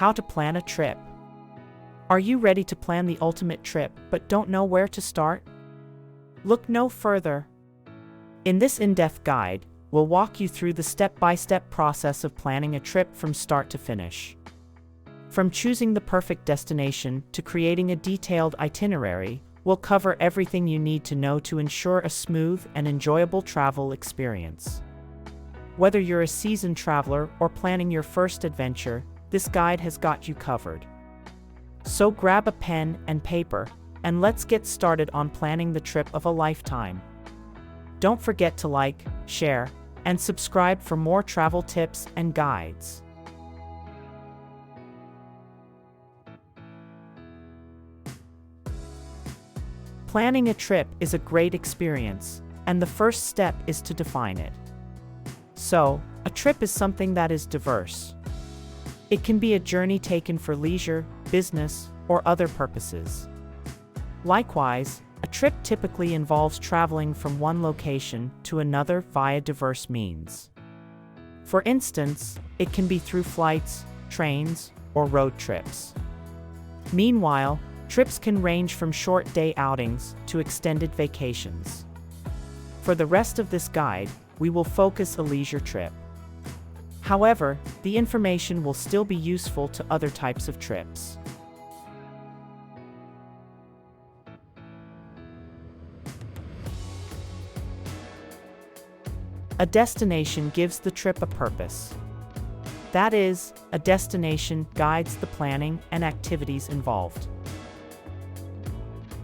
How to plan a trip. Are you ready to plan the ultimate trip but don't know where to start? Look no further. In this in-depth guide, we'll walk you through the step-by-step process of planning a trip from start to finish. From choosing the perfect destination to creating a detailed itinerary, we'll cover everything you need to know to ensure a smooth and enjoyable travel experience. Whether you're a seasoned traveler or planning your first adventure, this guide has got you covered. So grab a pen and paper, and let's get started on planning the trip of a lifetime. Don't forget to like, share, and subscribe for more travel tips and guides. Planning a trip is a great experience, and the first step is to define it. So, a trip is something that is diverse. It can be a journey taken for leisure, business, or other purposes. Likewise, a trip typically involves traveling from one location to another via diverse means. For instance, it can be through flights, trains, or road trips. Meanwhile, trips can range from short day outings to extended vacations. For the rest of this guide, we will focus a leisure trip. However, the information will still be useful to other types of trips. A destination gives the trip a purpose. That is, a destination guides the planning and activities involved.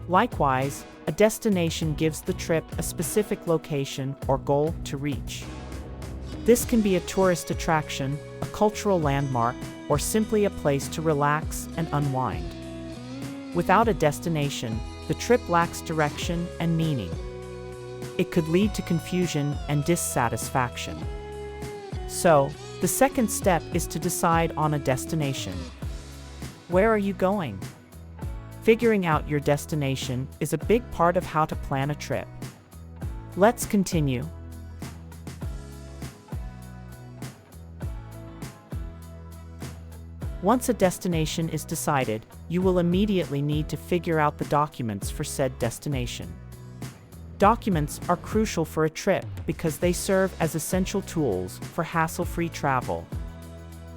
Likewise, a destination gives the trip a specific location or goal to reach. This can be a tourist attraction, a cultural landmark, or simply a place to relax and unwind. Without a destination, the trip lacks direction and meaning. It could lead to confusion and dissatisfaction. So, the second step is to decide on a destination. Where are you going? Figuring out your destination is a big part of how to plan a trip. Let's continue. Once a destination is decided, you will immediately need to figure out the documents for said destination. Documents are crucial for a trip because they serve as essential tools for hassle-free travel.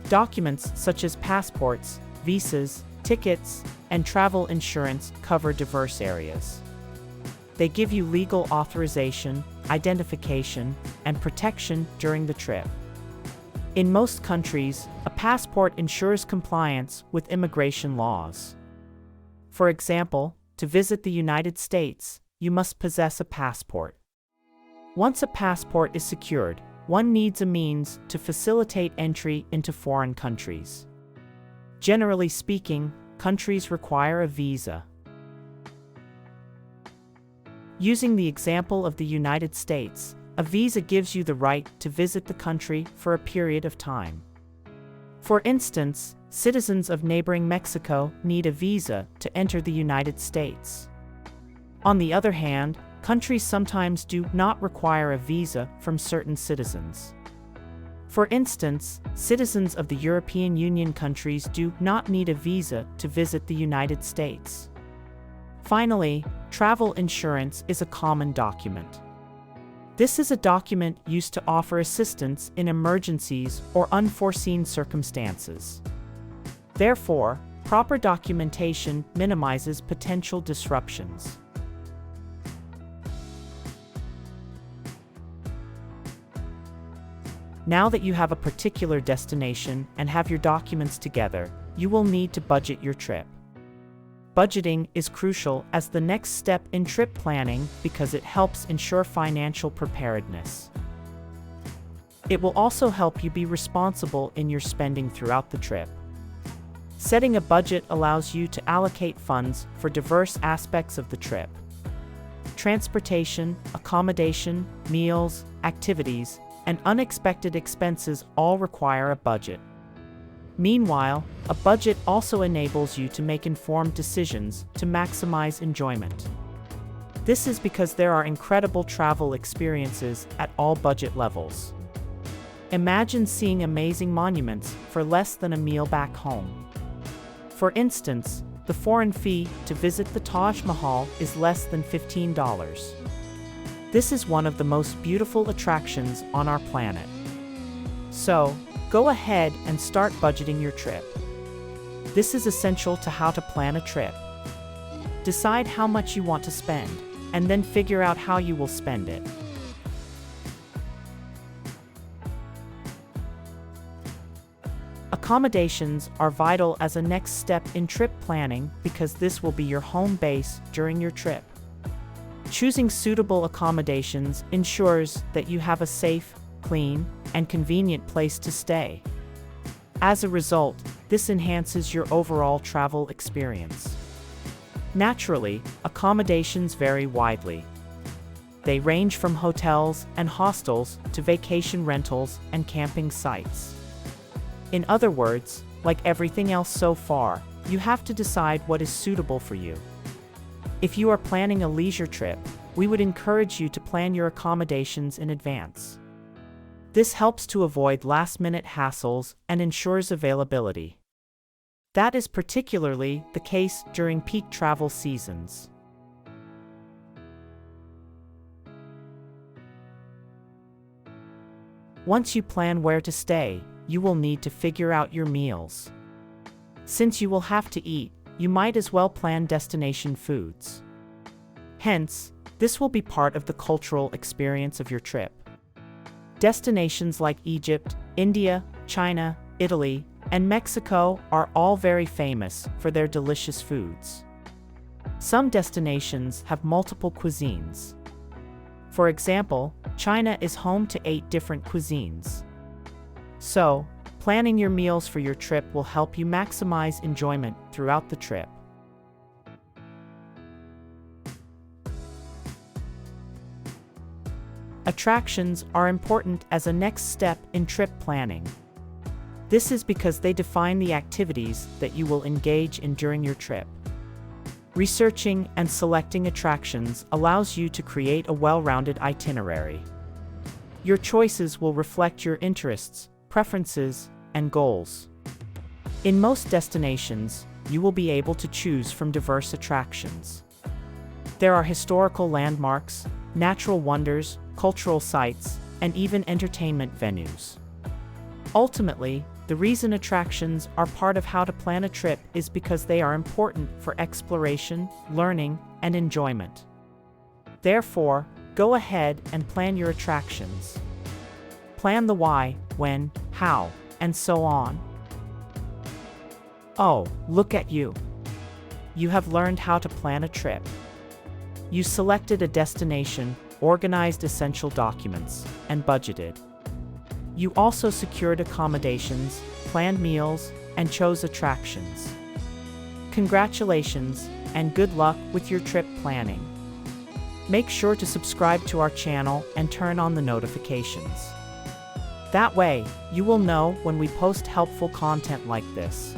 Documents such as passports, visas, tickets, and travel insurance cover diverse areas. They give you legal authorization, identification, and protection during the trip. In most countries, a passport ensures compliance with immigration laws. For example, to visit the United States, you must possess a passport. Once a passport is secured, one needs a means to facilitate entry into foreign countries. Generally speaking, countries require a visa. Using the example of the United States, a visa gives you the right to visit the country for a period of time. For instance, citizens of neighboring Mexico need a visa to enter the United States. On the other hand, countries sometimes do not require a visa from certain citizens. For instance, citizens of the European Union countries do not need a visa to visit the United States. Finally, travel insurance is a common document. This is a document used to offer assistance in emergencies or unforeseen circumstances. Therefore, proper documentation minimizes potential disruptions. Now that you have a particular destination and have your documents together, you will need to budget your trip. Budgeting is crucial as the next step in trip planning because it helps ensure financial preparedness. It will also help you be responsible in your spending throughout the trip. Setting a budget allows you to allocate funds for diverse aspects of the trip. Transportation, accommodation, meals, activities, and unexpected expenses all require a budget. Meanwhile, a budget also enables you to make informed decisions to maximize enjoyment. This is because there are incredible travel experiences at all budget levels. Imagine seeing amazing monuments for less than a meal back home. For instance, the foreign fee to visit the Taj Mahal is less than $15. This is one of the most beautiful attractions on our planet. So, go ahead and start budgeting your trip. This is essential to how to plan a trip. Decide how much you want to spend, and then figure out how you will spend it. Accommodations are vital as a next step in trip planning because this will be your home base during your trip. Choosing suitable accommodations ensures that you have a safe, clean, and convenient place to stay. As a result, this enhances your overall travel experience. Naturally, accommodations vary widely. They range from hotels and hostels to vacation rentals and camping sites. In other words, like everything else so far, you have to decide what is suitable for you. If you are planning a leisure trip, we would encourage you to plan your accommodations in advance. This helps to avoid last-minute hassles and ensures availability. That is particularly the case during peak travel seasons. Once you plan where to stay, you will need to figure out your meals. Since you will have to eat, you might as well plan destination foods. Hence, this will be part of the cultural experience of your trip. Destinations like Egypt, India, China, Italy, and Mexico are all very famous for their delicious foods. Some destinations have multiple cuisines. For example, China is home to 8 different cuisines. So, planning your meals for your trip will help you maximize enjoyment throughout the trip. Attractions are important as a next step in trip planning. This is because they define the activities that you will engage in during your trip. Researching and selecting attractions allows you to create a well-rounded itinerary. Your choices will reflect your interests, preferences, and goals. In most destinations, you will be able to choose from diverse attractions. There are historical landmarks, natural wonders, cultural sites, and even entertainment venues. Ultimately, the reason attractions are part of how to plan a trip is because they are important for exploration, learning, and enjoyment. Therefore, go ahead and plan your attractions. Plan the why, when, how, and so on. Oh, look at you! You have learned how to plan a trip. You selected a destination, organized essential documents, and budgeted. You also secured accommodations, planned meals, and chose attractions. Congratulations, and good luck with your trip planning. Make sure to subscribe to our channel and turn on the notifications. That way, you will know when we post helpful content like this.